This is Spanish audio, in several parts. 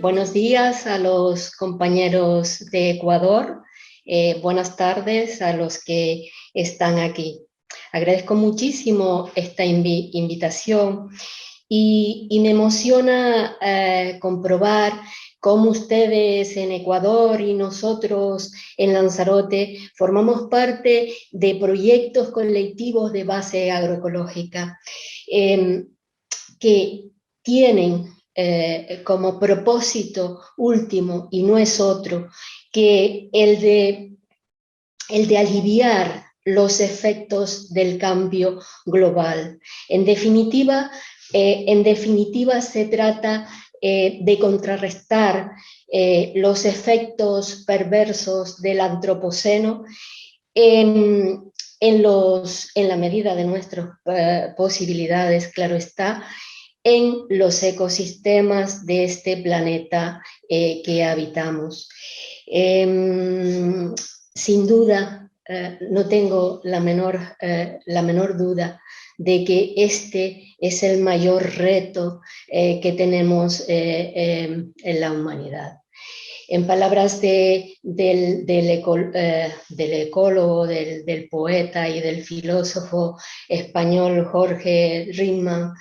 Buenos días a los compañeros de Ecuador, buenas tardes a los que están aquí. Agradezco muchísimo esta invitación y me emociona comprobar cómo ustedes en Ecuador y nosotros en Lanzarote formamos parte de proyectos colectivos de base agroecológica que tienen como propósito último, y no es otro, que el de aliviar los efectos del cambio global. En definitiva se trata de contrarrestar los efectos perversos del antropoceno en la medida de nuestras posibilidades, claro está, en los ecosistemas de este planeta que habitamos. Sin duda, no tengo la menor duda de que este es el mayor reto que tenemos en la humanidad. En palabras del ecólogo, del poeta y del filósofo español Jorge Ritman,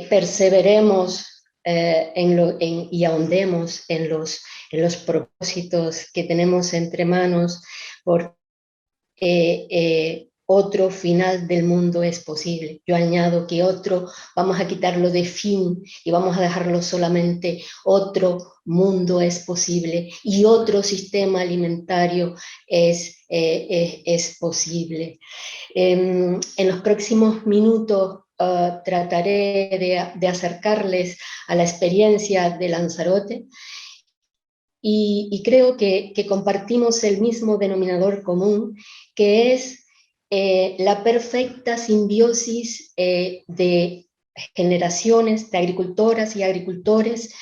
perseveremos y ahondemos en los propósitos que tenemos entre manos, porque otro final del mundo es posible. Yo añado que otro, vamos a quitarlo de fin y vamos a dejarlo solamente otro mundo es posible y otro sistema alimentario es posible. En los próximos minutos trataré de acercarles a la experiencia de Lanzarote y creo que compartimos el mismo denominador común, que es la perfecta simbiosis de generaciones de agricultoras y agricultores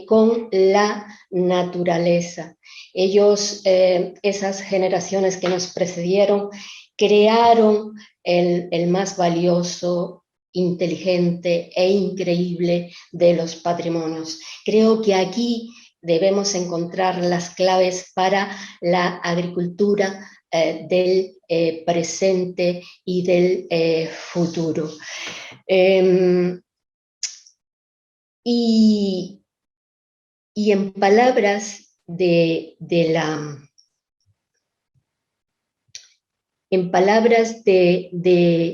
con la naturaleza. Ellos, esas generaciones que nos precedieron, crearon el más valioso, inteligente e increíble de los patrimonios. Creo que aquí debemos encontrar las claves para la agricultura del presente y del futuro. Y en palabras de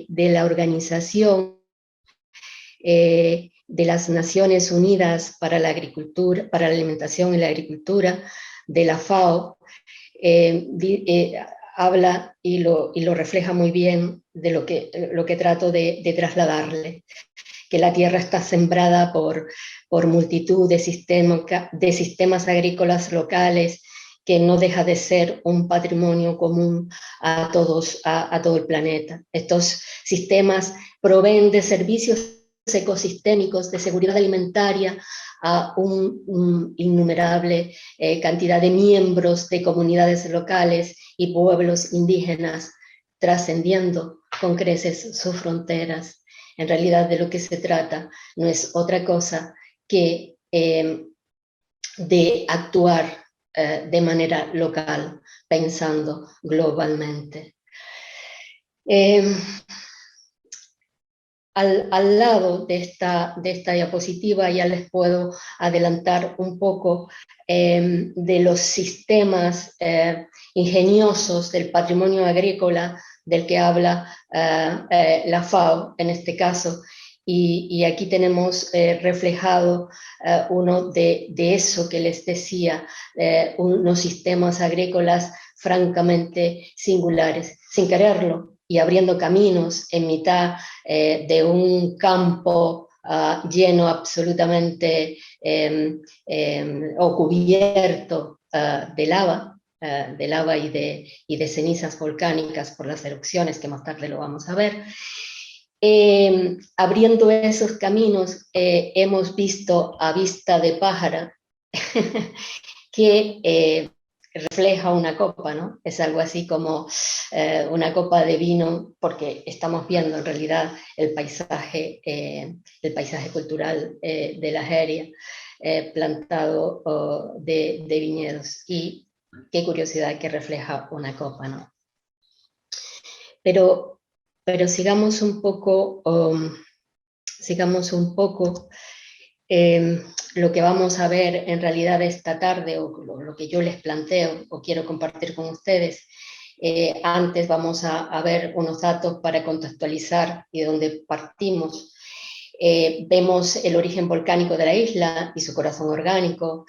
la organización de las Naciones Unidas para la Agricultura, para la Alimentación y la Agricultura, de la FAO, habla y lo refleja muy bien de lo que trato de trasladarle, que la tierra está sembrada por multitud de sistemas agrícolas locales, que no deja de ser un patrimonio común a todo el planeta. Estos sistemas proveen de servicios ecosistémicos, de seguridad alimentaria a un innumerable cantidad de miembros de comunidades locales y pueblos indígenas, trascendiendo con creces sus fronteras. En realidad, de lo que se trata no es otra cosa que de actuar de manera local, pensando globalmente. Al lado de esta diapositiva ya les puedo adelantar un poco de los sistemas ingeniosos del patrimonio agrícola del que habla la FAO en este caso, y aquí tenemos reflejado uno de eso que les decía, unos sistemas agrícolas francamente singulares, sin quererlo, y abriendo caminos en mitad de un campo lleno absolutamente o cubierto de lava y de cenizas volcánicas por las erupciones, que más tarde lo vamos a ver. Abriendo esos caminos, hemos visto a vista de pájaro que refleja una copa, ¿no? Es algo así como una copa de vino, porque estamos viendo en realidad el paisaje cultural de la Jeria, plantado de viñedos, y qué curiosidad que refleja una copa, ¿no? Pero sigamos un poco, lo que vamos a ver en realidad esta tarde, o lo que yo les planteo o quiero compartir con ustedes. Antes vamos a ver unos datos para contextualizar y de dónde partimos. Vemos el origen volcánico de la isla y su corazón orgánico.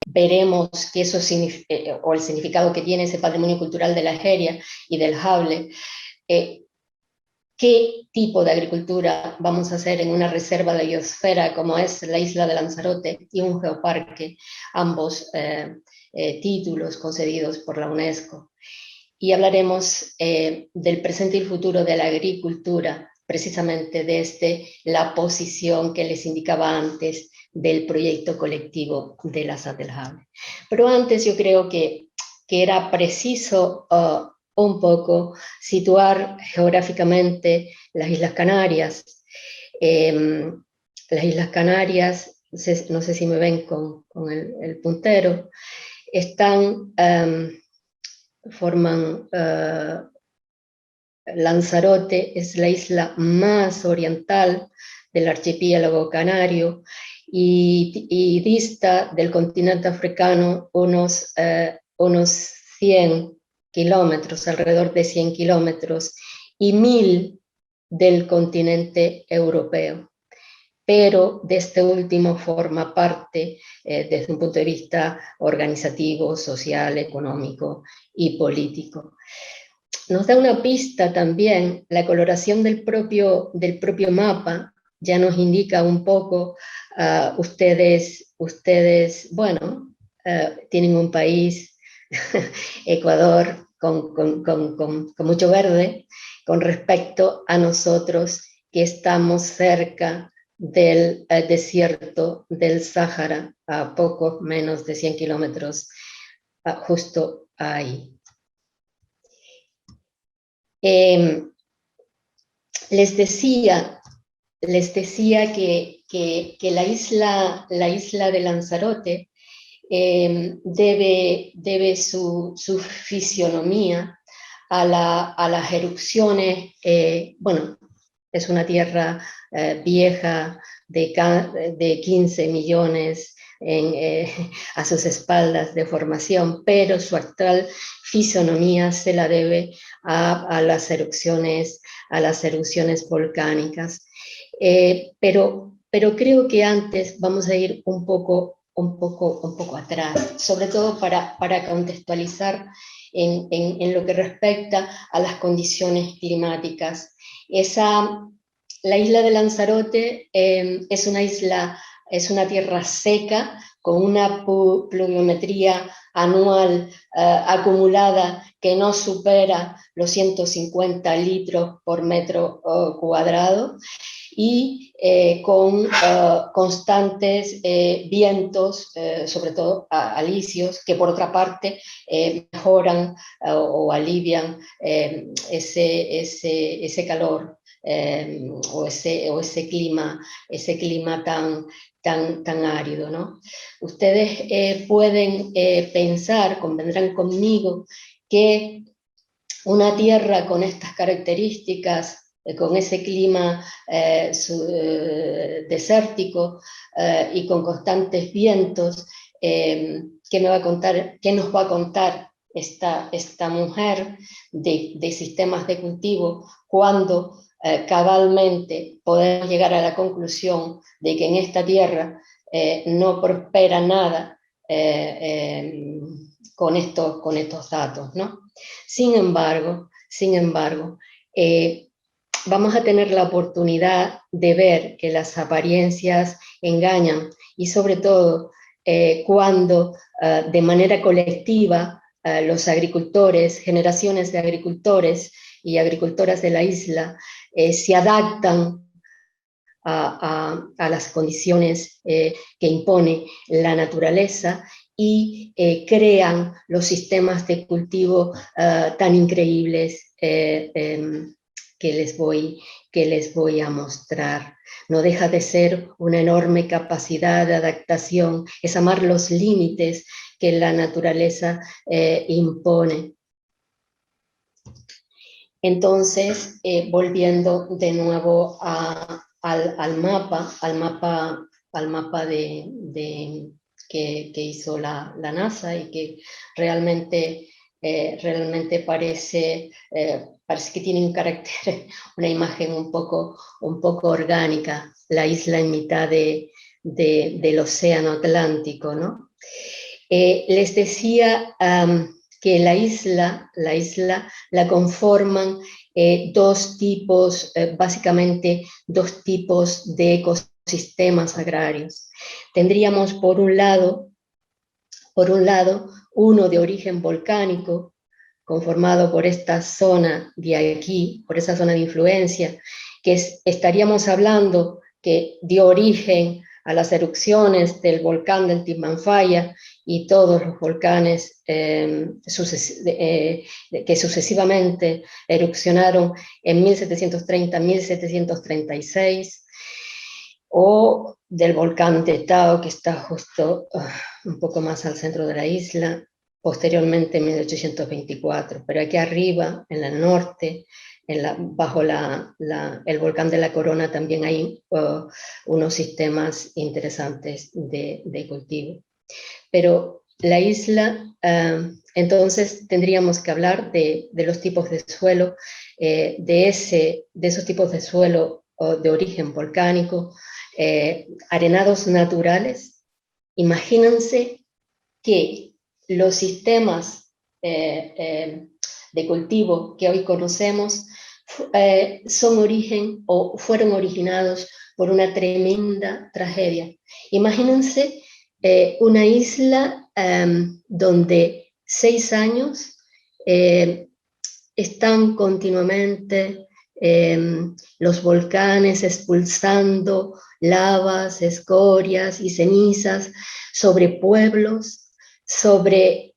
Veremos que eso o el significado que tiene ese patrimonio cultural de la Jeria y del Jable. ¿Qué tipo de agricultura vamos a hacer en una reserva de biosfera como es la isla de Lanzarote y un geoparque, ambos títulos concedidos por la UNESCO? Y hablaremos del presente y el futuro de la agricultura, precisamente desde la posición que les indicaba antes del proyecto colectivo de la SAT del Jable. Pero antes yo creo que era preciso un poco situar geográficamente las Islas Canarias. Las Islas Canarias, no sé si me ven con el puntero, forman Lanzarote, es la isla más oriental del archipiélago canario y dista del continente africano unos 100 kilómetros, alrededor de 100 kilómetros, y 1000 del continente europeo. Pero de este último forma parte desde un punto de vista organizativo, social, económico y político. Nos da una pista también, la coloración del propio mapa ya nos indica un poco, ustedes, bueno, tienen un país, Ecuador, con mucho verde, con respecto a nosotros que estamos cerca del desierto del Sáhara, a poco menos de 100 kilómetros, justo ahí. Les decía que la isla de Lanzarote debe su fisionomía a las erupciones. Bueno, es una tierra vieja de 15 millones a sus espaldas de formación, pero su actual fisonomía se la debe a las erupciones volcánicas. Pero creo que antes vamos a ir un poco atrás, sobre todo para contextualizar en lo que respecta a las condiciones climáticas. La isla de Lanzarote es una tierra seca con una pluviometría anual acumulada que no supera los 150 litros por metro cuadrado, y con constantes vientos, sobre todo alisios, que por otra parte mejoran o alivian ese calor o ese clima tan árido, ¿no? Ustedes pueden pensar, convendrán conmigo, que una tierra con estas características, con ese clima desértico y con constantes vientos, ¿qué nos va a contar esta mujer de sistemas de cultivo cuando cabalmente podemos llegar a la conclusión de que en esta tierra no prospera nada con estos datos, ¿no? Sin embargo, vamos a tener la oportunidad de ver que las apariencias engañan, y sobre todo cuando de manera colectiva los agricultores, generaciones de agricultores y agricultoras de la isla se adaptan a las condiciones que impone la naturaleza y crean los sistemas de cultivo tan increíbles que les voy a mostrar. No deja de ser una enorme capacidad de adaptación, es amar los límites que la naturaleza impone. Entonces, volviendo de nuevo al mapa que hizo la NASA y que realmente parece que tiene un carácter, una imagen un poco orgánica, la isla en mitad del océano Atlántico, ¿no? Les decía que la isla la conforman básicamente dos tipos de ecosistemas agrarios. Tendríamos por un lado uno de origen volcánico, conformado por esta zona de aquí, por esa zona de influencia, estaríamos hablando que dio origen a las erupciones del volcán del Timanfaya y todos los volcanes que sucesivamente erupcionaron en 1730-1736, o del volcán Tetao, que está justo un poco más al centro de la isla, posteriormente en 1824. Pero aquí arriba, en el norte, bajo el volcán de la Corona, también hay unos sistemas interesantes de cultivo. Pero la isla, entonces tendríamos que hablar de los tipos de suelo, de esos tipos de suelo de origen volcánico, arenados naturales. Imagínense que los sistemas de cultivo que hoy conocemos fueron originados por una tremenda tragedia. Imagínense una isla donde 6 años están continuamente los volcanes expulsando lavas, escorias y cenizas sobre pueblos, sobre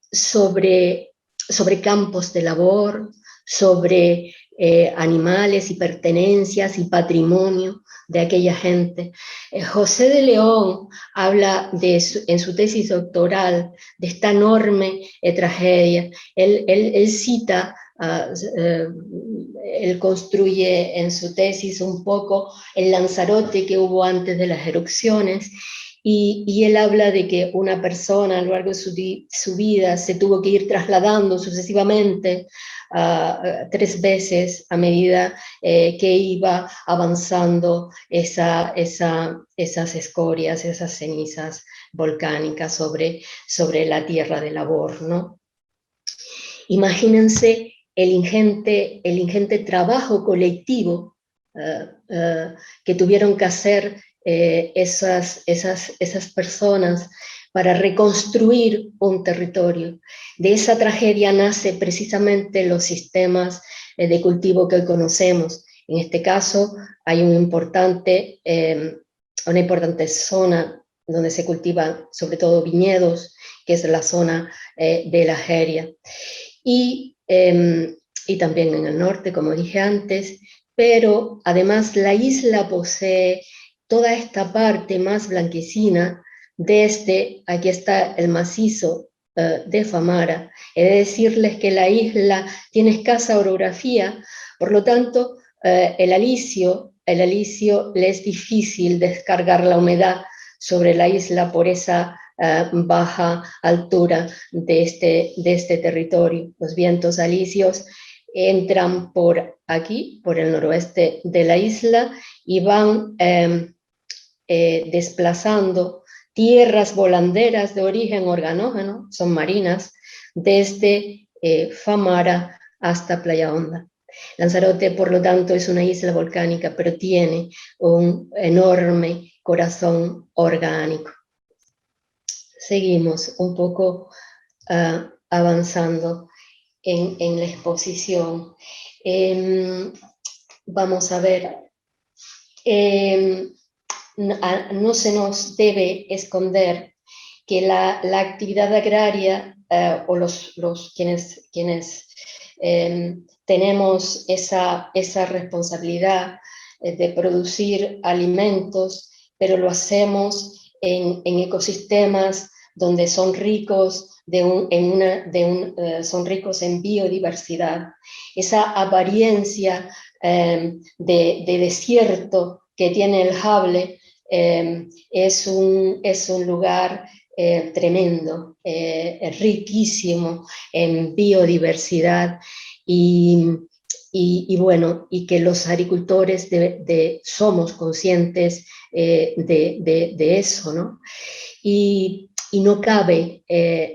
campos de labor, sobre animales y pertenencias y patrimonio de aquella gente. José de León habla en su tesis doctoral de esta enorme tragedia. Él cita, él construye en su tesis un poco el Lanzarote que hubo antes de las erupciones, y él habla de que una persona a lo largo de su vida se tuvo que ir trasladando sucesivamente 3 veces a medida que iba avanzando esas escorias, esas cenizas volcánicas sobre la tierra de labor, ¿no? Imagínense el ingente trabajo colectivo que tuvieron que hacer esas personas para reconstruir un territorio. De esa tragedia nace precisamente los sistemas de cultivo que hoy conocemos. En este caso hay una importante zona donde se cultivan sobre todo viñedos, que es la zona de la Jeria. Y también en el norte, como dije antes, pero además la isla posee toda esta parte más blanquecina. Desde aquí está el macizo de Famara. He de decirles que la isla tiene escasa orografía, por lo tanto el alisio le es difícil descargar la humedad sobre la isla por esa baja altura de este territorio. Los vientos alisios entran por aquí, por el noroeste de la isla, y van desplazando tierras volanderas de origen organógeno, son marinas, desde Famara hasta Playa Honda. Lanzarote, por lo tanto, es una isla volcánica, pero tiene un enorme corazón orgánico. Seguimos un poco avanzando en la exposición. Vamos a ver. No se nos debe esconder que la actividad agraria o quienes tenemos esa responsabilidad de producir alimentos, pero lo hacemos en ecosistemas donde son ricos son ricos en biodiversidad. Esa apariencia de desierto que tiene el Hable es un lugar tremendo, riquísimo en biodiversidad y bueno, y que los agricultores somos conscientes de eso, ¿no? Y no cabe,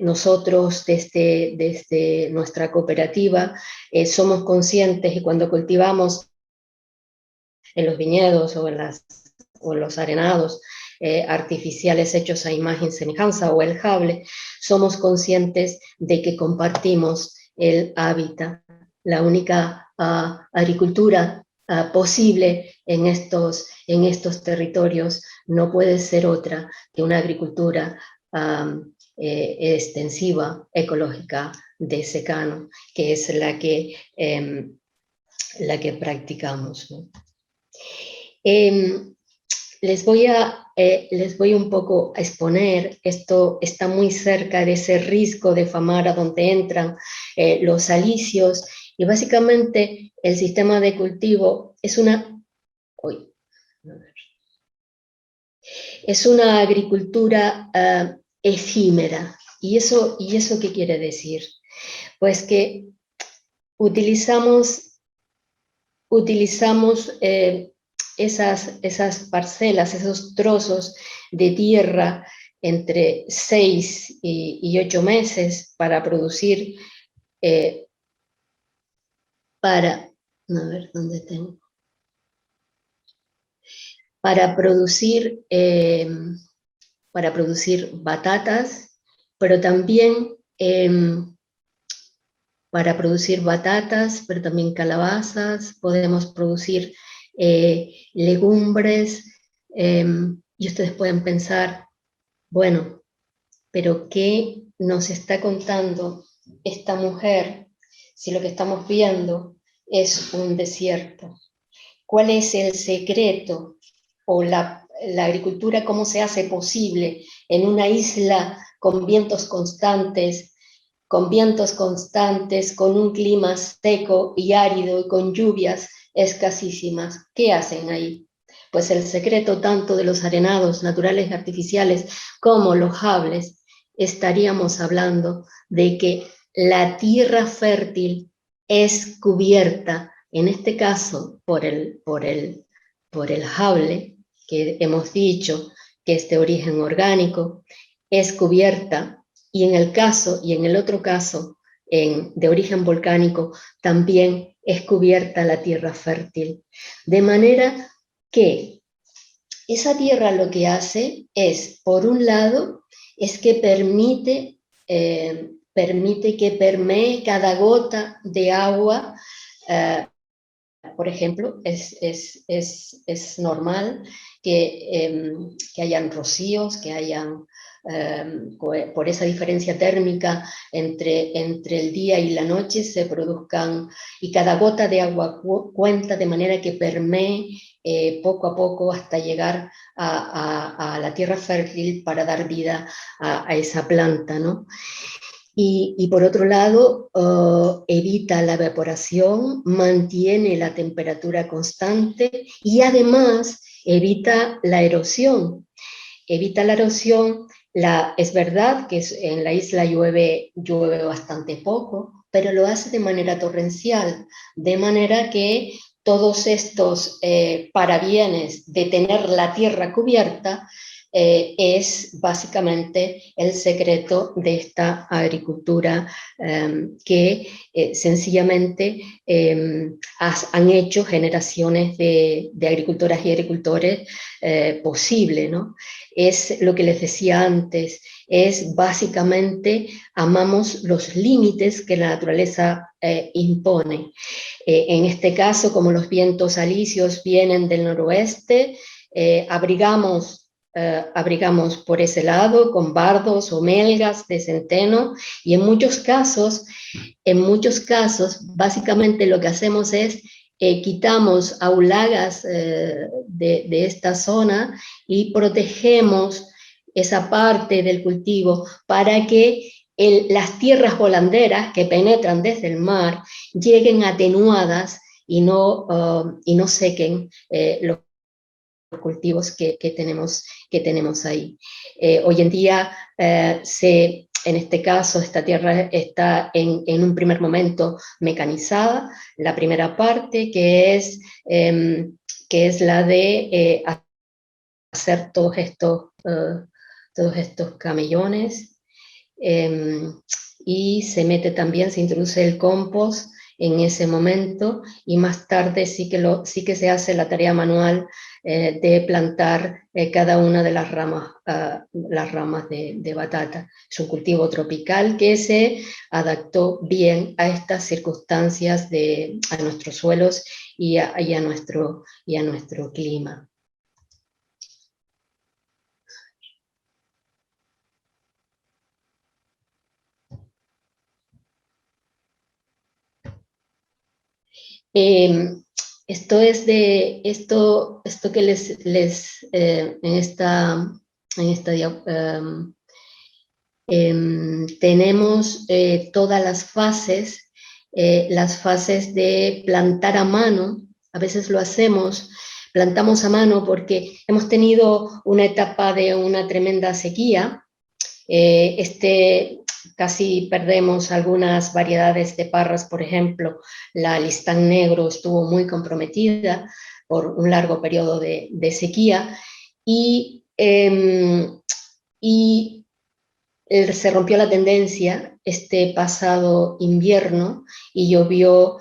nosotros desde nuestra cooperativa somos conscientes y cuando cultivamos en los viñedos o en los arenados artificiales hechos a imagen y semejanza o el Hable, somos conscientes de que compartimos el hábitat. La única agricultura posible en estos territorios no puede ser otra que una agricultura extensiva, ecológica, de secano, que es la que practicamos, ¿no? Les voy un poco a exponer, esto está muy cerca de ese risco de Famara donde entran los alisios, y básicamente el sistema de cultivo es una agricultura efímera. ¿Y eso qué quiere decir? Pues que utilizamos esas parcelas, esos trozos de tierra entre 6 y 8 meses para producir, para producir batatas, pero también calabazas, podemos producir legumbres, y ustedes pueden pensar, bueno, pero ¿qué nos está contando esta mujer si lo que estamos viendo es un desierto? ¿Cuál es el secreto o la agricultura, cómo se hace posible en una isla con vientos constantes, con un clima seco y árido y con lluvias escasísimas? ¿Qué hacen ahí? Pues el secreto tanto de los arenados naturales y artificiales como los Hables, estaríamos hablando de que la tierra fértil es cubierta, en este caso por el Hable, que hemos dicho que es de origen orgánico, es cubierta, y en el otro caso, de origen volcánico, también es cubierta la tierra fértil. De manera que esa tierra lo que hace es, por un lado, es que permite que permee cada gota de agua. Por ejemplo, es normal que hayan rocíos, que hayan, por esa diferencia térmica entre el día y la noche, se produzcan, y cada gota de agua cuenta, de manera que permee poco a poco hasta llegar a la tierra fértil para dar vida a esa planta, ¿no? Y por otro lado, evita la evaporación, mantiene la temperatura constante y además evita la erosión. Es verdad que en la isla llueve bastante poco, pero lo hace de manera torrencial, de manera que todos estos parabienes de tener la tierra cubierta es básicamente el secreto de esta agricultura que sencillamente han hecho generaciones de agricultoras y agricultores posible, ¿no? Es lo que les decía antes, es básicamente amamos los límites que la naturaleza impone. En este caso, como los vientos alisios vienen del noroeste, abrigamos abrigamos por ese lado con bardos o melgas de centeno, y en muchos casos, básicamente lo que hacemos es quitamos aulagas de esta zona y protegemos esa parte del cultivo para que las tierras volanderas que penetran desde el mar lleguen atenuadas y no sequen los cultivos que tenemos ahí. Hoy en día, en este caso, esta tierra está en un primer momento mecanizada, la primera parte que es la de hacer todos estos camellones, y se mete también, se introduce el compost en ese momento, y más tarde sí que se hace la tarea manual de plantar cada una de las ramas de batata. Es un cultivo tropical que se adaptó bien a estas circunstancias a nuestros suelos y a nuestro clima. Esto que en esta tenemos todas las fases de plantar a mano. A veces lo hacemos, plantamos a mano porque hemos tenido una etapa de una tremenda sequía. Casi perdemos algunas variedades de parras, por ejemplo, la listán negro estuvo muy comprometida por un largo periodo de sequía, y se rompió la tendencia este pasado invierno y llovió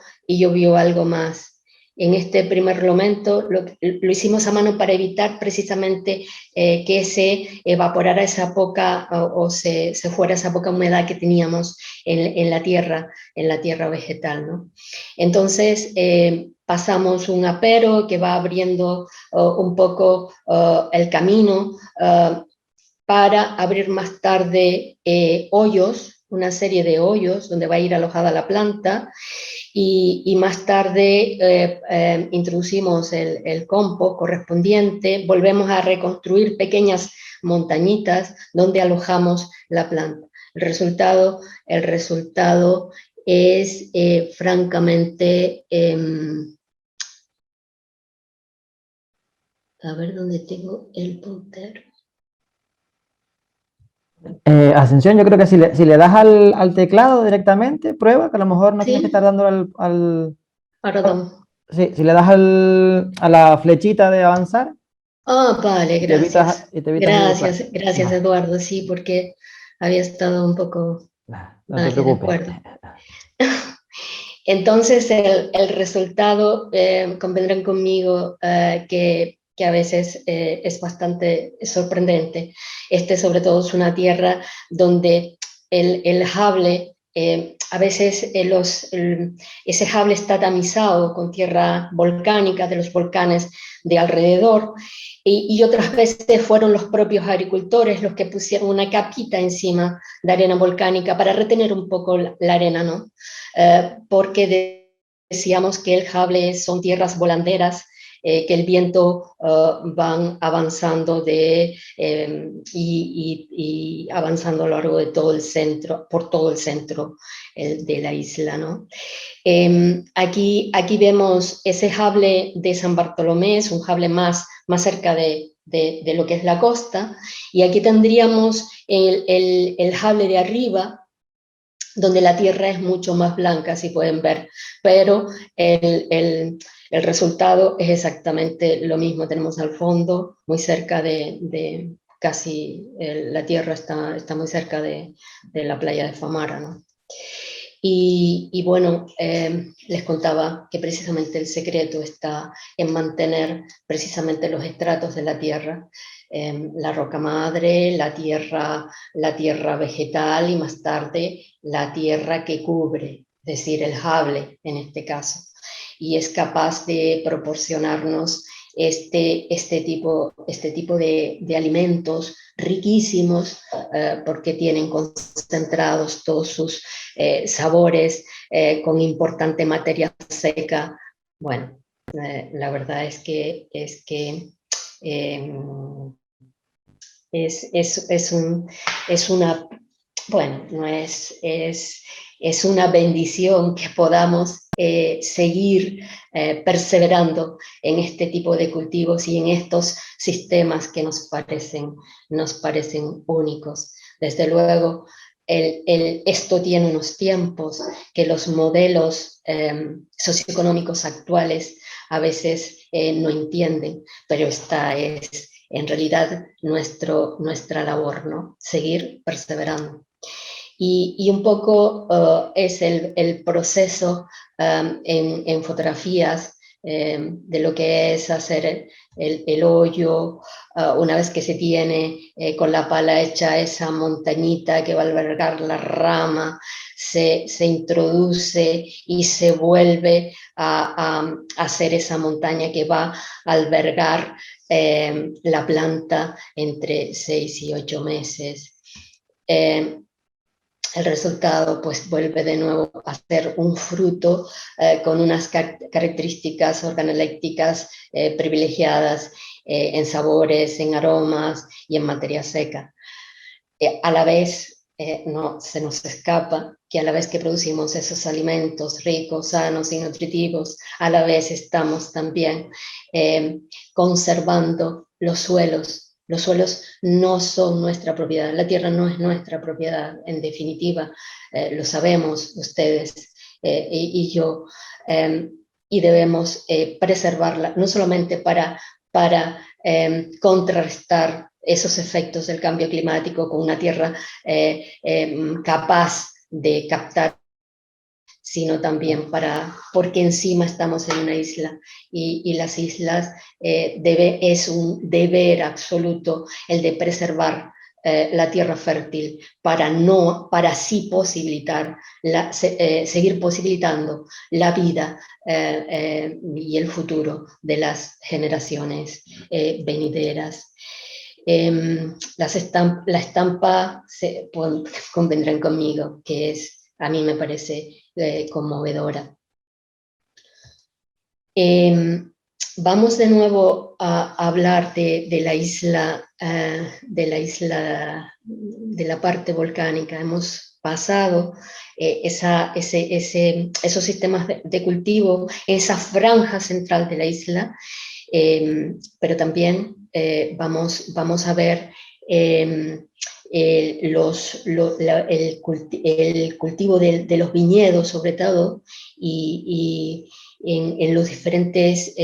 algo más. En este primer momento lo hicimos a mano para evitar precisamente que se evaporara esa poca o se fuera esa poca humedad que teníamos en la tierra vegetal, ¿no? Entonces pasamos un apero que va abriendo un poco el camino para abrir más tarde hoyos, una serie de hoyos donde va a ir alojada la planta, y más tarde introducimos el compost correspondiente, volvemos a reconstruir pequeñas montañitas donde alojamos la planta. El resultado es francamente, a ver dónde tengo el puntero. Ascensión, yo creo que si le das al teclado directamente, prueba, que a lo mejor no tienes que estar dando Perdón. Sí, si le das a la flechita de avanzar. Vale, Y te evitas, gracias. y te evitas equivocar. Gracias, Eduardo. Sí, porque había estado un poco... No te Vale, de preocupes. acuerdo. Entonces, el resultado, convendrán conmigo que a veces es bastante sorprendente. Sobre todo, es una tierra donde el jable, a veces ese jable está tamizado con tierra volcánica de los volcanes de alrededor, y otras veces fueron los propios agricultores los que pusieron una capita encima de arena volcánica para retener un poco la arena, ¿no? Porque decíamos que el jable son tierras volanderas, que el viento van avanzando y avanzando a lo largo de todo el centro, por todo el centro de la isla, ¿no? Aquí vemos ese jable de San Bartolomé, es un jable más cerca de lo que es la costa, y aquí tendríamos el jable de arriba, donde la tierra es mucho más blanca, si pueden ver, pero el resultado es exactamente lo mismo. Tenemos al fondo, muy cerca la tierra está muy cerca de la playa de Famara, ¿no? Y bueno, les contaba que precisamente el secreto está en mantener precisamente los estratos de la tierra, la roca madre, la tierra vegetal, y más tarde la tierra que cubre, es decir, el jable en este caso, y es capaz de proporcionarnos este tipo de alimentos riquísimos, porque tienen concentrados todos sus sabores, con importante materia seca. Bueno, la verdad es que es una, bueno, no es una bendición que podamos seguir perseverando en este tipo de cultivos y en estos sistemas que nos parecen únicos. Desde luego, esto tiene unos tiempos que los modelos socioeconómicos actuales a veces no entienden, pero esta es en realidad nuestra labor, ¿no? Seguir perseverando. Y un poco es el proceso en fotografías de lo que es hacer el hoyo, una vez que se tiene con la pala hecha esa montañita que va a albergar la rama, se introduce y se vuelve a hacer esa montaña que va a albergar la planta entre 6 y 8 meses. El resultado pues vuelve de nuevo a ser un fruto con unas características organolépticas privilegiadas en sabores, en aromas y en materia seca. A la vez, no se nos escapa que a la vez que producimos esos alimentos ricos, sanos y nutritivos, a la vez estamos también conservando los suelos. Los suelos no son nuestra propiedad, la tierra no es nuestra propiedad, en definitiva, lo sabemos ustedes y yo, y debemos preservarla, no solamente para contrarrestar esos efectos del cambio climático con una tierra capaz de captar, sino también porque encima estamos en una isla y las islas es un deber absoluto el de preservar la tierra fértil para así posibilitar seguir posibilitando la vida y el futuro de las generaciones venideras. La estampa, convendrán conmigo, que a mí me parece conmovedora. Vamos de nuevo a hablar de la isla, de la parte volcánica. Hemos pasado esos sistemas de cultivo, esa franja central de la isla, pero también vamos a ver el cultivo de los viñedos, sobre todo, y en los diferentes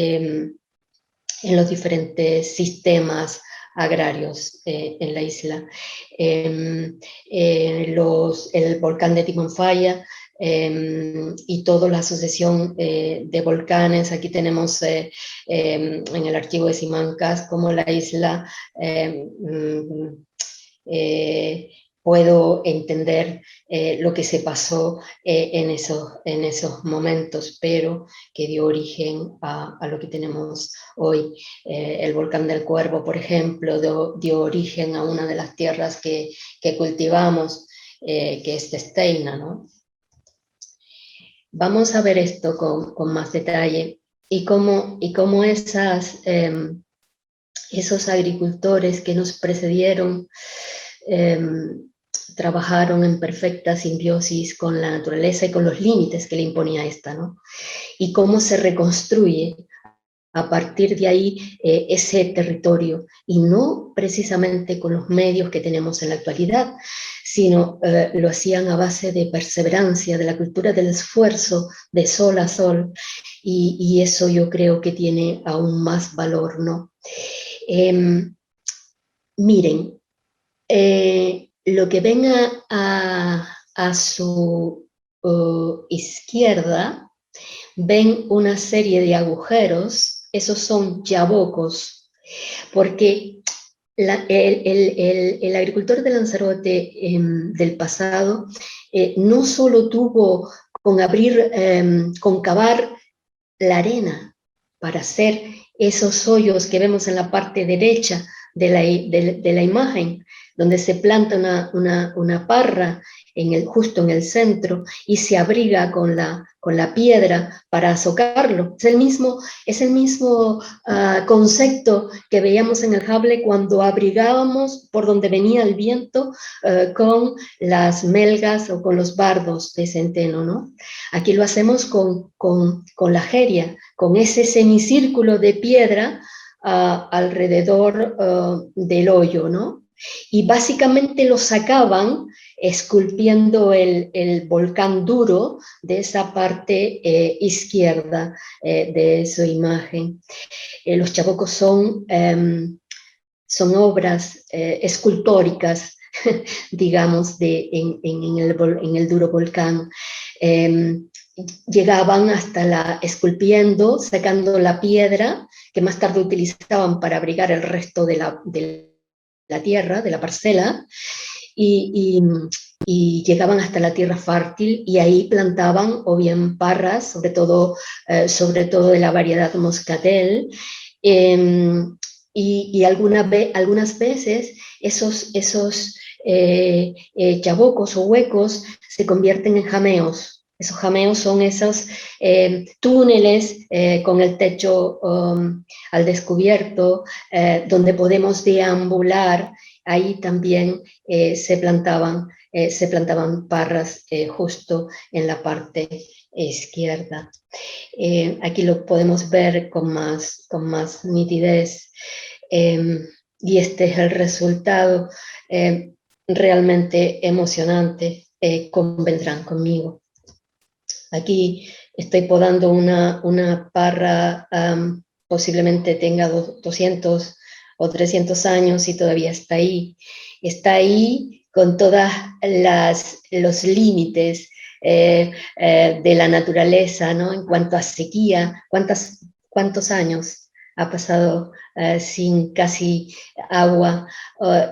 sistemas agrarios en la isla. El volcán de Timanfaya y toda la asociación de volcanes. Aquí tenemos en el archivo de Simancas como la isla puedo entender lo que se pasó en esos momentos, pero que dio origen a lo que tenemos hoy. El volcán del Cuervo, por ejemplo, dio origen a una de las tierras que cultivamos, que es Testeina, ¿no? Vamos a ver esto con más detalle y cómo esos agricultores que nos precedieron trabajaron en perfecta simbiosis con la naturaleza y con los límites que le imponía esta, ¿no? Y cómo se reconstruye a partir de ahí ese territorio, y no precisamente con los medios que tenemos en la actualidad, sino lo hacían a base de perseverancia, de la cultura del esfuerzo, de sol a sol, y eso yo creo que tiene aún más valor, ¿no? Miren, lo que ven a su izquierda, ven una serie de agujeros, esos son yabocos, porque el agricultor de Lanzarote del pasado no solo tuvo con cavar la arena para hacer esos hoyos que vemos en la parte derecha de la imagen, donde se planta una parra justo en el centro y se abriga con la piedra para socarlo. Es el mismo concepto que veíamos en el Hable cuando abrigábamos por donde venía el viento con las melgas o con los bardos de centeno, ¿no? Aquí lo hacemos con la jeria, con ese semicírculo de piedra alrededor del hoyo, ¿no? Y básicamente lo sacaban esculpiendo el volcán duro de esa parte izquierda de su imagen. Los chabocos son obras escultóricas, digamos, en el duro volcán. Llegaban hasta esculpiendo, sacando la piedra, que más tarde utilizaban para abrigar el resto de la tierra, de la parcela, y llegaban hasta la tierra fértil y ahí plantaban o bien parras, sobre todo de la variedad moscatel, y algunas veces esos chabocos o huecos se convierten en jameos. Esos jameos son esos túneles con el techo al descubierto, donde podemos deambular. Ahí también se plantaban parras justo en la parte izquierda. Aquí lo podemos ver con más nitidez. Y este es el resultado realmente emocionante. Convendrán conmigo. Aquí estoy podando una parra, posiblemente tenga 200 o 300 años y todavía está ahí. Está ahí con todos los límites de la naturaleza, ¿no? En cuanto a sequía, ¿cuántos años ha pasado sin casi agua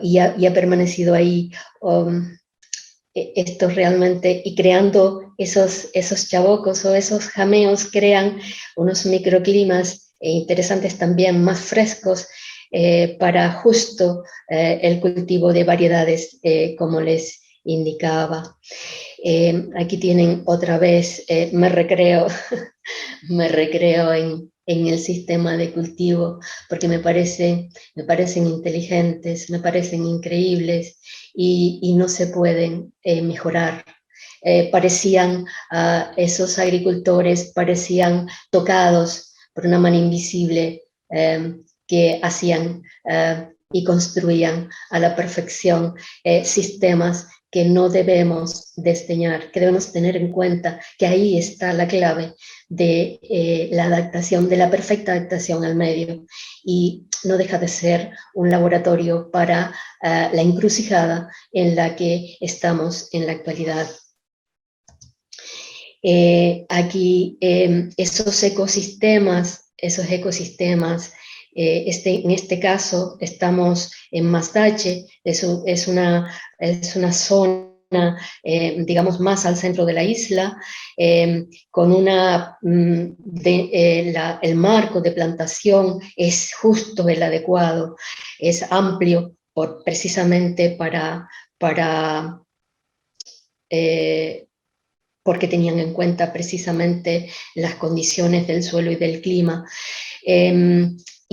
y ha permanecido ahí? Esto realmente, y creando esos chabocos o esos jameos, crean unos microclimas interesantes también, más frescos, para justo el cultivo de variedades, como les indicaba. Aquí tienen otra vez, me recreo en el sistema de cultivo, porque me parecen inteligentes, me parecen increíbles y no se pueden mejorar. Parecían, esos agricultores parecían tocados por una mano invisible que hacían y construían a la perfección sistemas que no debemos desdeñar, que debemos tener en cuenta que ahí está la clave de la adaptación, de la perfecta adaptación al medio, y no deja de ser un laboratorio para la encrucijada en la que estamos en la actualidad. Aquí esos ecosistemas, en este caso estamos en Mazdache, es una zona, digamos, más al centro de la isla, con el marco de plantación es justo el adecuado, es amplio precisamente porque tenían en cuenta precisamente las condiciones del suelo y del clima.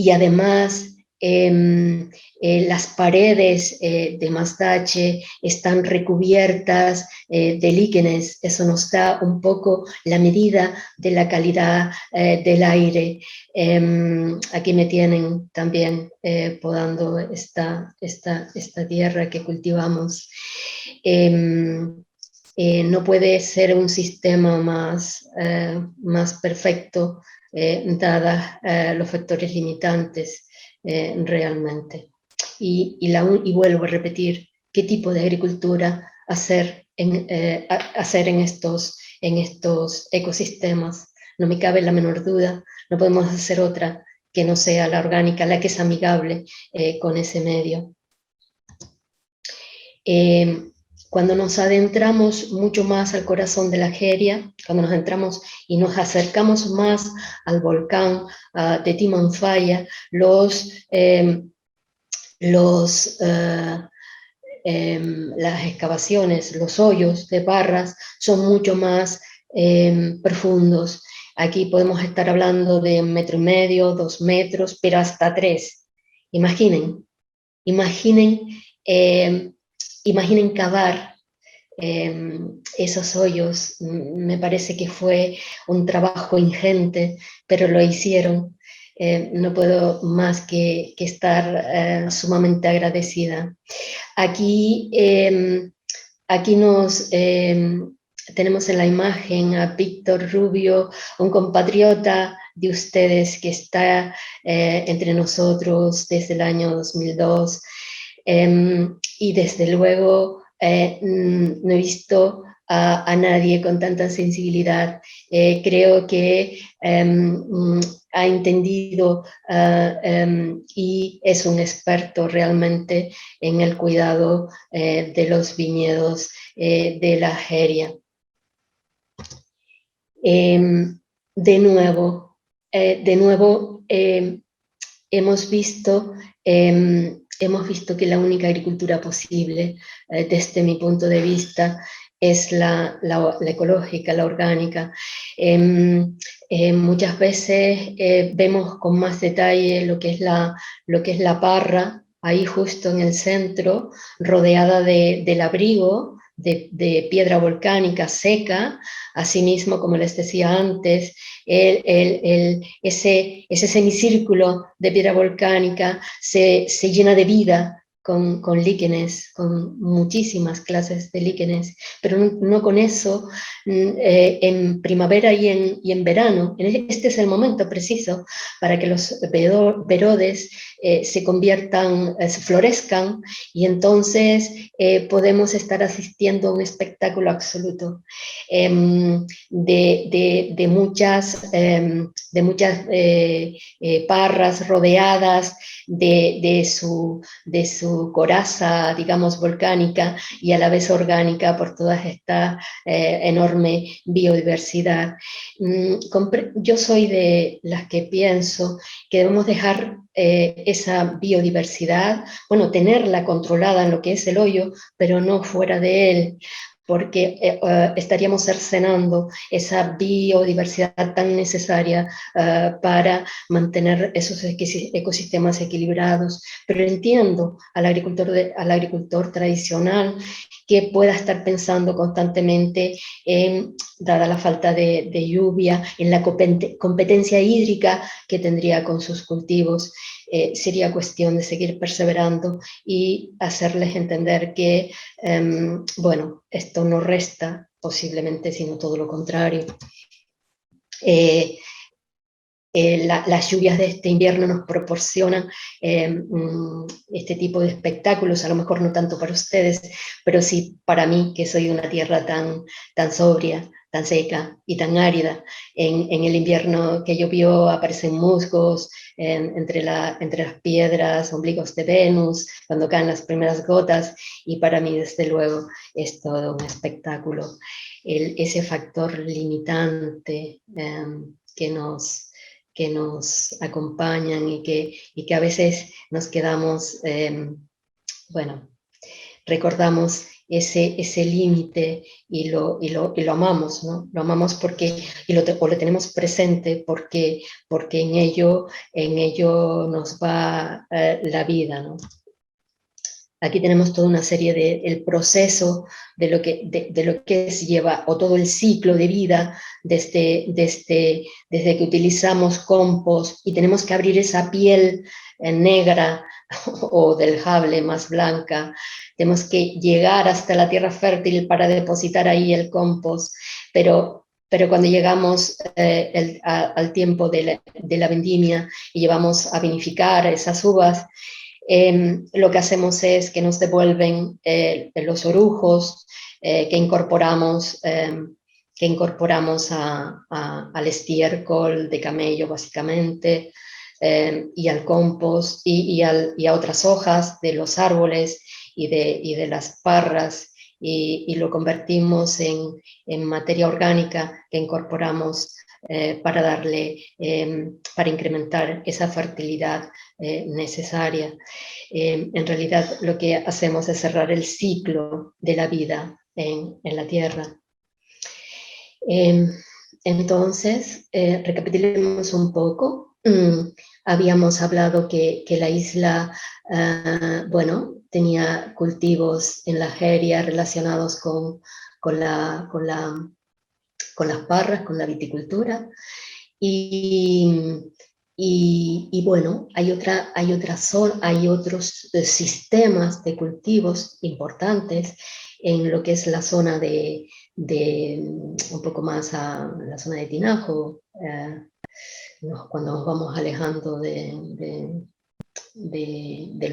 Y además, las paredes de Mazdache están recubiertas de líquenes. Eso nos da un poco la medida de la calidad del aire. Aquí me tienen también podando esta tierra que cultivamos. No puede ser un sistema más perfecto, dadas los factores limitantes realmente. Y vuelvo a repetir, ¿qué tipo de agricultura hacer en estos ecosistemas? No me cabe la menor duda, no podemos hacer otra que no sea la orgánica, la que es amigable con ese medio. cuando nos adentramos mucho más al corazón de la Jeria, cuando nos entramos y nos acercamos más al volcán de Timanfaya, las excavaciones, los hoyos de barras son mucho más profundos. Aquí podemos estar hablando de 1,5 metros, 2 metros, pero hasta 3. Imaginen, imaginen, imaginen cavar esos hoyos. Me parece que fue un trabajo ingente, pero lo hicieron. No puedo más que estar sumamente agradecida. Aquí, aquí tenemos en la imagen a Víctor Rubio, un compatriota de ustedes que está entre nosotros desde el año 2002. Y desde luego no he visto a nadie con tanta sensibilidad. Creo que ha entendido y es un experto realmente en el cuidado de los viñedos de la Jeria. De nuevo, hemos visto que la única agricultura posible, desde mi punto de vista, es la ecológica, la orgánica. Muchas veces vemos con más detalle lo que es la parra, ahí justo en el centro, rodeada del abrigo de piedra volcánica seca. Asimismo, como les decía antes, ese semicírculo de piedra volcánica se llena de vida con líquenes, con muchísimas clases de líquenes, pero no con eso. En primavera y en verano, este es el momento preciso para que los verodes se conviertan, se florezcan, y entonces podemos estar asistiendo a un espectáculo absoluto de muchas parras rodeadas de su coraza, digamos, volcánica, y a la vez orgánica por toda esta enorme biodiversidad. Yo soy de las que pienso que debemos dejar esa biodiversidad, bueno, tenerla controlada en lo que es el hoyo, pero no fuera de él, porque estaríamos cercenando esa biodiversidad tan necesaria para mantener esos ecosistemas equilibrados. Pero entiendo al agricultor tradicional que pueda estar pensando constantemente dada la falta de lluvia, en la competencia hídrica que tendría con sus cultivos. Sería cuestión de seguir perseverando y hacerles entender que, bueno, esto no resta posiblemente, sino todo lo contrario. Las lluvias de este invierno nos proporcionan este tipo de espectáculos, a lo mejor no tanto para ustedes, pero sí para mí, que soy de una tierra tan sobria, tan seca y tan árida. En el invierno que llovió aparecen musgos entre las piedras, ombligos de Venus, cuando caen las primeras gotas, y para mí, desde luego, es todo un espectáculo. Ese factor limitante que nos acompañan y que a veces nos quedamos, bueno, recordamos ese límite y lo amamos, ¿no? Lo amamos porque, o lo tenemos presente porque en ello nos va la vida, ¿no? Aquí tenemos toda una serie el proceso de lo que lleva, o todo el ciclo de vida desde que utilizamos compost y tenemos que abrir esa piel negra o del jable más blanca. Tenemos que llegar hasta la tierra fértil para depositar ahí el compost, pero cuando llegamos al tiempo de la vendimia y llevamos a vinificar esas uvas, lo que hacemos es que nos devuelven los orujos que incorporamos al estiércol de camello, básicamente, y al compost y a otras hojas de los árboles y de las parras y lo convertimos en materia orgánica que incorporamos para darle, para incrementar esa fertilidad necesaria. En realidad lo que hacemos es cerrar el ciclo de la vida en la Tierra. Entonces, recapitulemos un poco. Habíamos hablado que la isla, bueno, tenía cultivos en la Jeria relacionados con las parras, con la viticultura. Y bueno, hay otros sistemas de cultivos importantes en lo que es la zona de un poco más a la zona de Tinajo, cuando nos vamos alejando del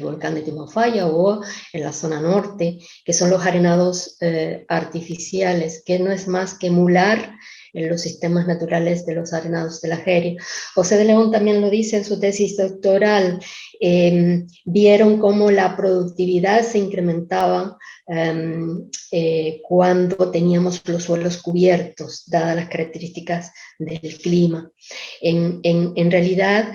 volcán de Timofaya, o en la zona norte, que son los arenados artificiales, que no es más que emular en los sistemas naturales de los arenados de la Jeria. José de León también lo dice en su tesis doctoral. Vieron cómo la productividad se incrementaba cuando teníamos los suelos cubiertos, dadas las características del clima. En realidad,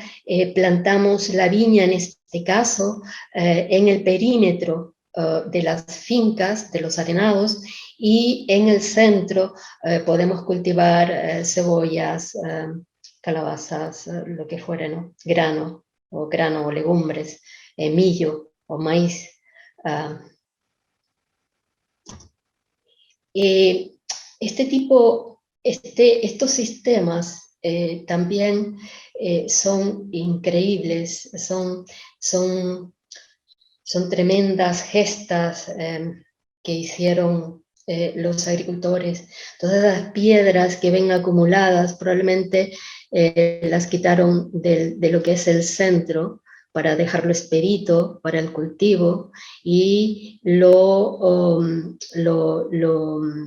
plantamos la viña en este caso en el perímetro de las fincas, de los arenados, y en el centro podemos cultivar cebollas, calabazas, lo que fuera, ¿no? Grano o legumbres, millo o maíz. Estos sistemas también son increíbles, son tremendas gestas que hicieron los agricultores. Todas las piedras que ven acumuladas probablemente las quitaron de lo que es el centro para dejarlo esperito para el cultivo, y lo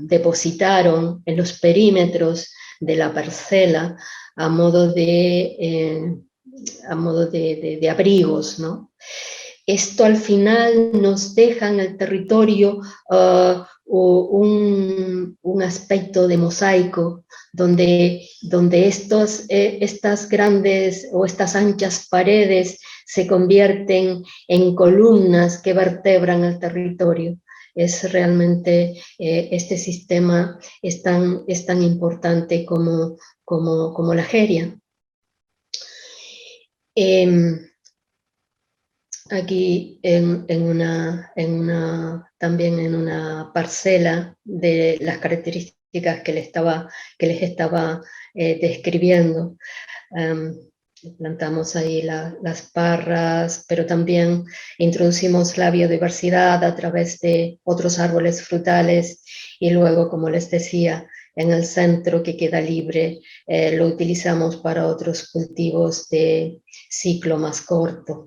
depositaron en los perímetros de la parcela a modo de abrigos, ¿no? Esto al final nos deja en el territorio un aspecto de mosaico, donde estas grandes o estas anchas paredes se convierten en columnas que vertebran el territorio. Es realmente, este sistema es tan importante como la Jeria. Aquí también en una parcela de las características que les estaba describiendo. Plantamos ahí las parras, pero también introducimos la biodiversidad a través de otros árboles frutales, y luego, como les decía, en el centro que queda libre, lo utilizamos para otros cultivos de ciclo más corto.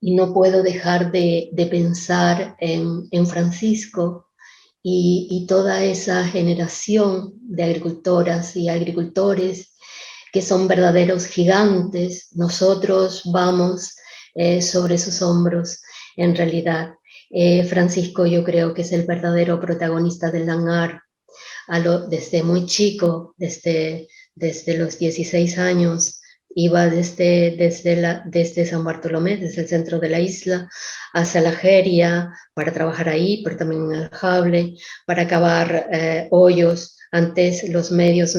Y no puedo dejar de pensar en Francisco y toda esa generación de agricultoras y agricultores que son verdaderos gigantes. Nosotros vamos sobre sus hombros, en realidad. Francisco, yo creo que es el verdadero protagonista del Langar. Desde muy chico, desde los 16 años, iba desde San Bartolomé, desde el centro de la isla, hacia la Jeria, para trabajar ahí, pero también en el Jable, para cavar hoyos. Antes los medios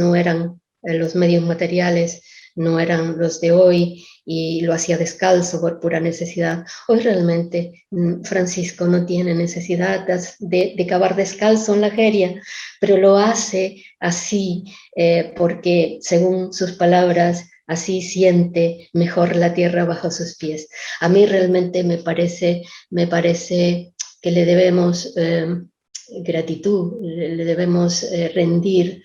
los medios materiales no eran los de hoy, y lo hacía descalzo por pura necesidad. Hoy realmente Francisco no tiene necesidad de cavar descalzo en la Jeria, pero lo hace así porque, según sus palabras, así siente mejor la tierra bajo sus pies. A mí realmente me parece que le debemos gratitud, le debemos rendir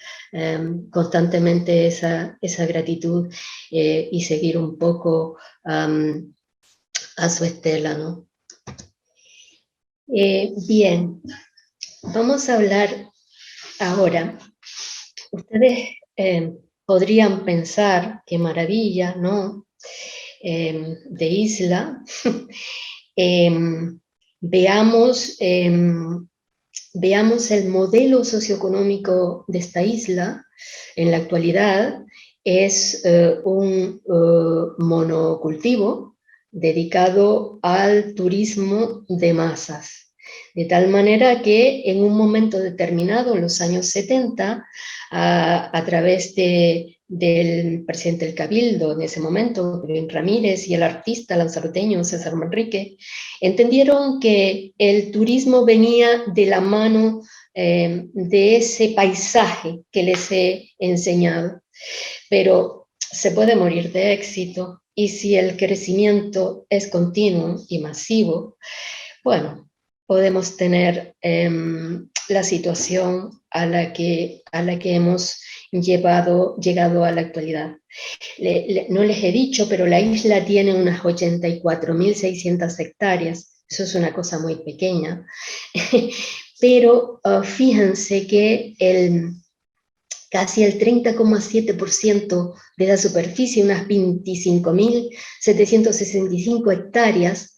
constantemente esa gratitud y seguir un poco a su estela, ¿no? Bien, vamos a hablar ahora. Ustedes podrían pensar, qué maravilla, ¿no? De isla. Veamos, veamos el modelo socioeconómico de esta isla. En la actualidad es un monocultivo dedicado al turismo de masas. De tal manera que en un momento determinado, en los años 70, a través del presidente del Cabildo en ese momento, Luis Ramírez, y el artista lanzaroteño César Manrique, entendieron que el turismo venía de la mano de ese paisaje que les he enseñado. Pero se puede morir de éxito, y si el crecimiento es continuo y masivo, bueno, podemos tener la situación a la que hemos llegado a la actualidad. No les he dicho, pero la isla tiene unas 84.600 hectáreas. Eso es una cosa muy pequeña. Pero fíjense que casi el 30,7% de la superficie, unas 25.765 hectáreas,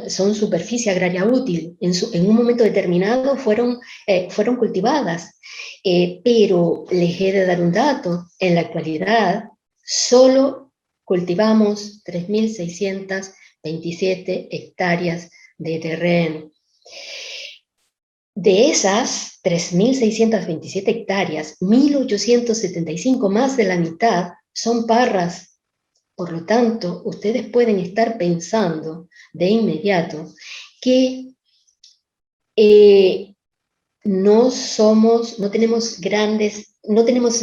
son superficie agraria útil. En un momento determinado fueron cultivadas. Pero les he de dar un dato. En la actualidad solo cultivamos 3.627 hectáreas de terreno. De esas 3.627 hectáreas, 1.875, más de la mitad, son parras. Por lo tanto, ustedes pueden estar pensando de inmediato que no tenemos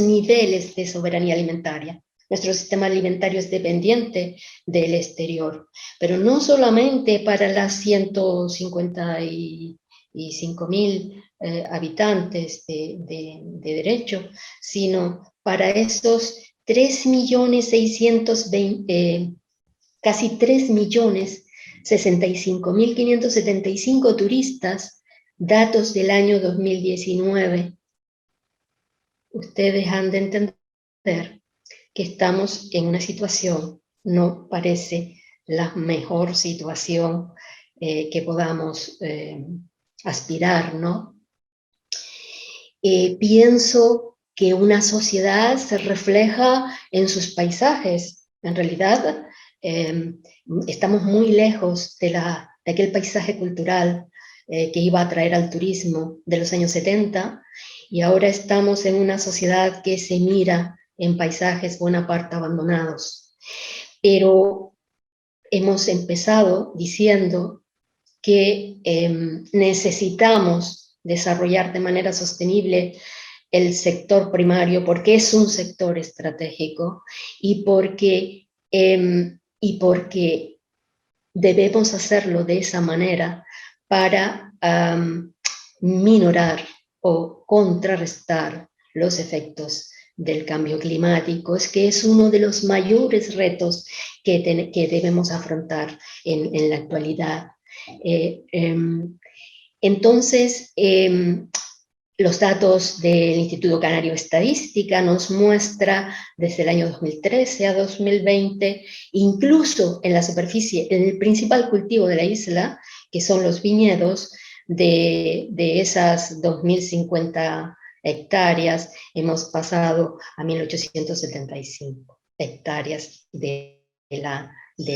niveles de soberanía alimentaria. Nuestro sistema alimentario es dependiente del exterior, pero no solamente para las 155.000 habitantes de derecho, sino para esos 3.620.000, casi 3.065.575 turistas, datos del año 2019. Ustedes han de entender que estamos en una situación, no parece la mejor situación que podamos aspirar, ¿no? Pienso que una sociedad se refleja en sus paisajes. En realidad, estamos muy lejos de aquel paisaje cultural que iba a atraer al turismo de los años 70, y ahora estamos en una sociedad que se mira en paisajes buena parte abandonados. Pero hemos empezado diciendo que necesitamos desarrollar de manera sostenible el sector primario, porque es un sector estratégico, y porque debemos hacerlo de esa manera para minorar o contrarrestar los efectos del cambio climático, que es uno de los mayores retos que debemos afrontar en la actualidad. Entonces, los datos del Instituto Canario de Estadística nos muestra desde el año 2013 a 2020, incluso en la superficie, en el principal cultivo de la isla, que son los viñedos, de esas 2.050 hectáreas, hemos pasado a 1.875 hectáreas de la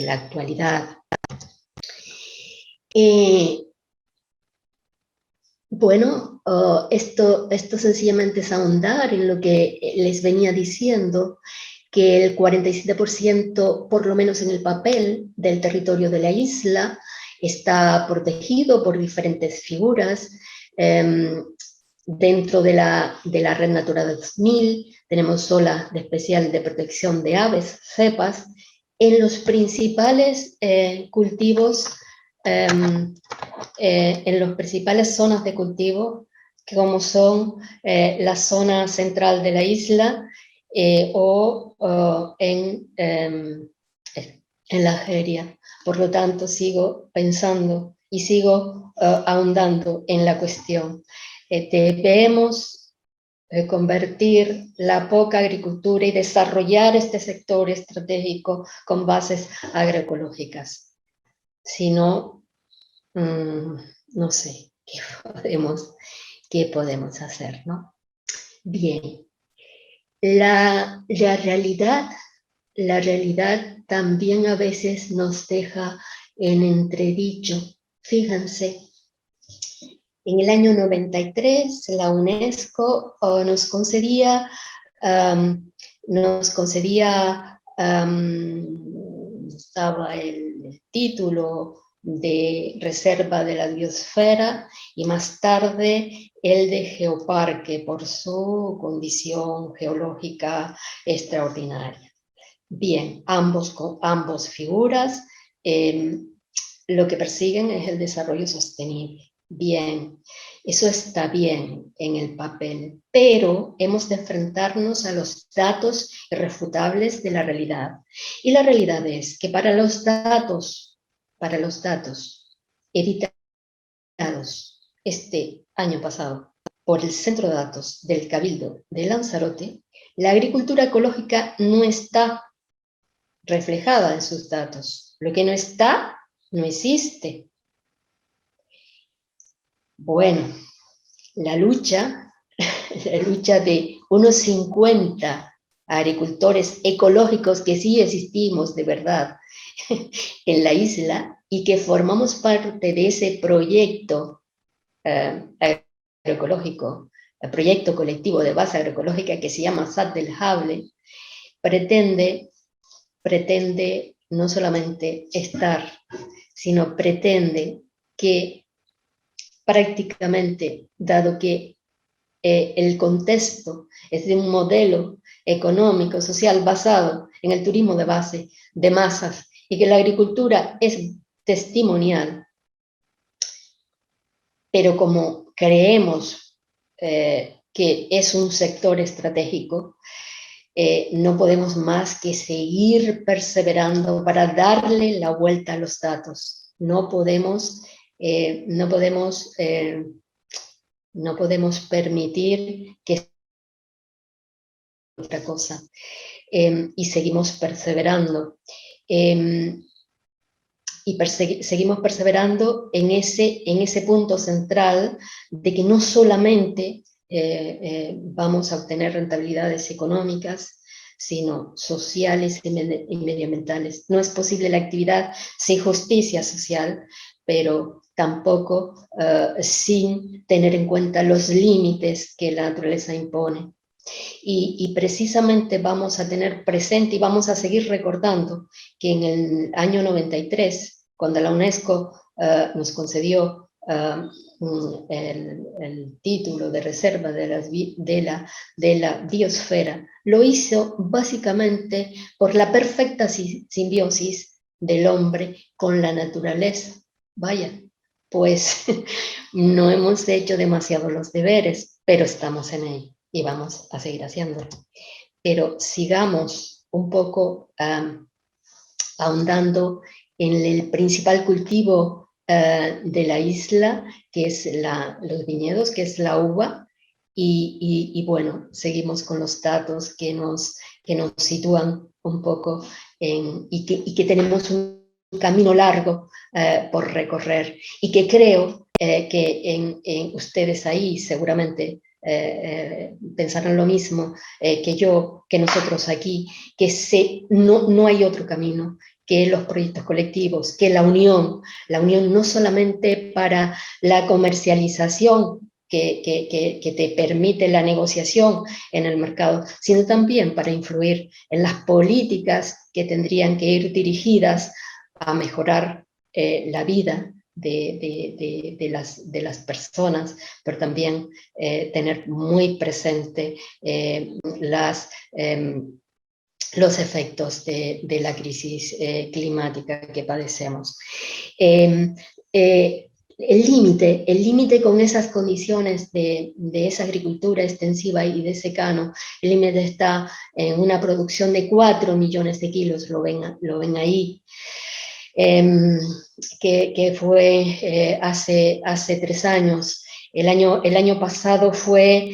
actualidad. Bueno, esto sencillamente es ahondar en lo que les venía diciendo, que el 47%, por lo menos en el papel, del territorio de la isla está protegido por diferentes figuras. Dentro de la Red Natura 2000 tenemos zonas de especial de protección de aves, cepas, en los principales cultivos, en las principales zonas de cultivo, como son la zona central de la isla o en la Argelia. Por lo tanto, sigo pensando y sigo ahondando en la cuestión. Debemos convertir la poca agricultura y desarrollar este sector estratégico con bases agroecológicas. Si no, no sé qué podemos hacer, ¿no? Bien, la realidad también a veces nos deja en entredicho. Fíjense, en el año 93 la UNESCO nos concedía estaba el título de reserva de la biosfera y más tarde el de geoparque por su condición geológica extraordinaria. Bien, ambos figuras lo que persiguen es el desarrollo sostenible. Bien, eso está bien en el papel, pero hemos de enfrentarnos a los datos irrefutables de la realidad. Y la realidad es que para los datos editados este año pasado por el Centro de Datos del Cabildo de Lanzarote, la agricultura ecológica no está reflejada en sus datos. Lo que no está, no existe. Bueno, la lucha de unos 50 agricultores ecológicos que sí existimos de verdad en la isla y que formamos parte de ese proyecto agroecológico, el proyecto colectivo de base agroecológica que se llama SAT del Jable, pretende no solamente estar, sino pretende que prácticamente, dado que el contexto es de un modelo económico, social, basado en el turismo de base, de masas, y que la agricultura es testimonial, pero como creemos que es un sector estratégico, no podemos más que seguir perseverando para darle la vuelta a los datos. No podemos permitir que otra cosa. Y seguimos perseverando. Seguimos perseverando en ese punto central de que no solamente vamos a obtener rentabilidades económicas, sino sociales y medioambientales. No es posible la actividad sin justicia social, pero tampoco sin tener en cuenta los límites que la naturaleza impone. Y precisamente vamos a tener presente y vamos a seguir recordando que en el año 93, cuando la UNESCO nos concedió el título de reserva de la biosfera, lo hizo básicamente por la perfecta simbiosis del hombre con la naturaleza. Vaya, pues no hemos hecho demasiado los deberes, pero estamos en ello y vamos a seguir haciéndolo. Pero sigamos un poco ahondando en el principal cultivo de la isla, que es los viñedos, que es la uva, y bueno, seguimos con los datos que nos sitúan un poco y que tenemos un camino largo por recorrer, y que creo que en ustedes ahí seguramente pensarán lo mismo que yo, que nosotros aquí, que no hay otro camino que los proyectos colectivos, que la unión no solamente para la comercialización que te permite la negociación en el mercado, sino también para influir en las políticas que tendrían que ir dirigidas a mejorar la vida de las personas, pero también tener muy presente los efectos de la crisis climática que padecemos. El límite con esas condiciones de esa agricultura extensiva y de secano, el límite está en una producción de 4 millones de kilos, lo ven ahí, que fue hace 3 años. El año pasado fue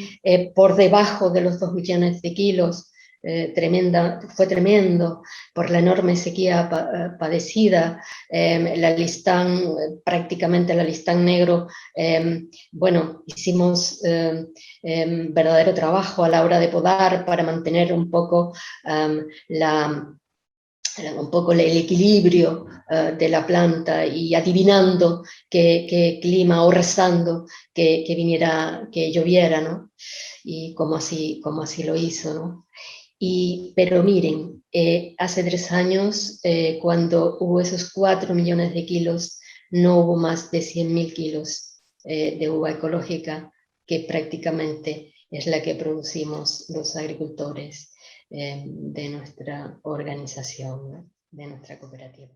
por debajo de los 2 millones de kilos. fue tremendo por la enorme sequía padecida, la Listán, prácticamente la Listán negro, bueno, hicimos verdadero trabajo a la hora de podar para mantener un poco el equilibrio de la planta y adivinando qué clima o rezando que lloviera, ¿no? Y como así lo hizo, ¿no? Pero miren, hace 3 años, cuando hubo esos 4 millones de kilos, no hubo más de 100.000 kilos de uva ecológica, que prácticamente es la que producimos los agricultores de nuestra organización, ¿no? De nuestra cooperativa.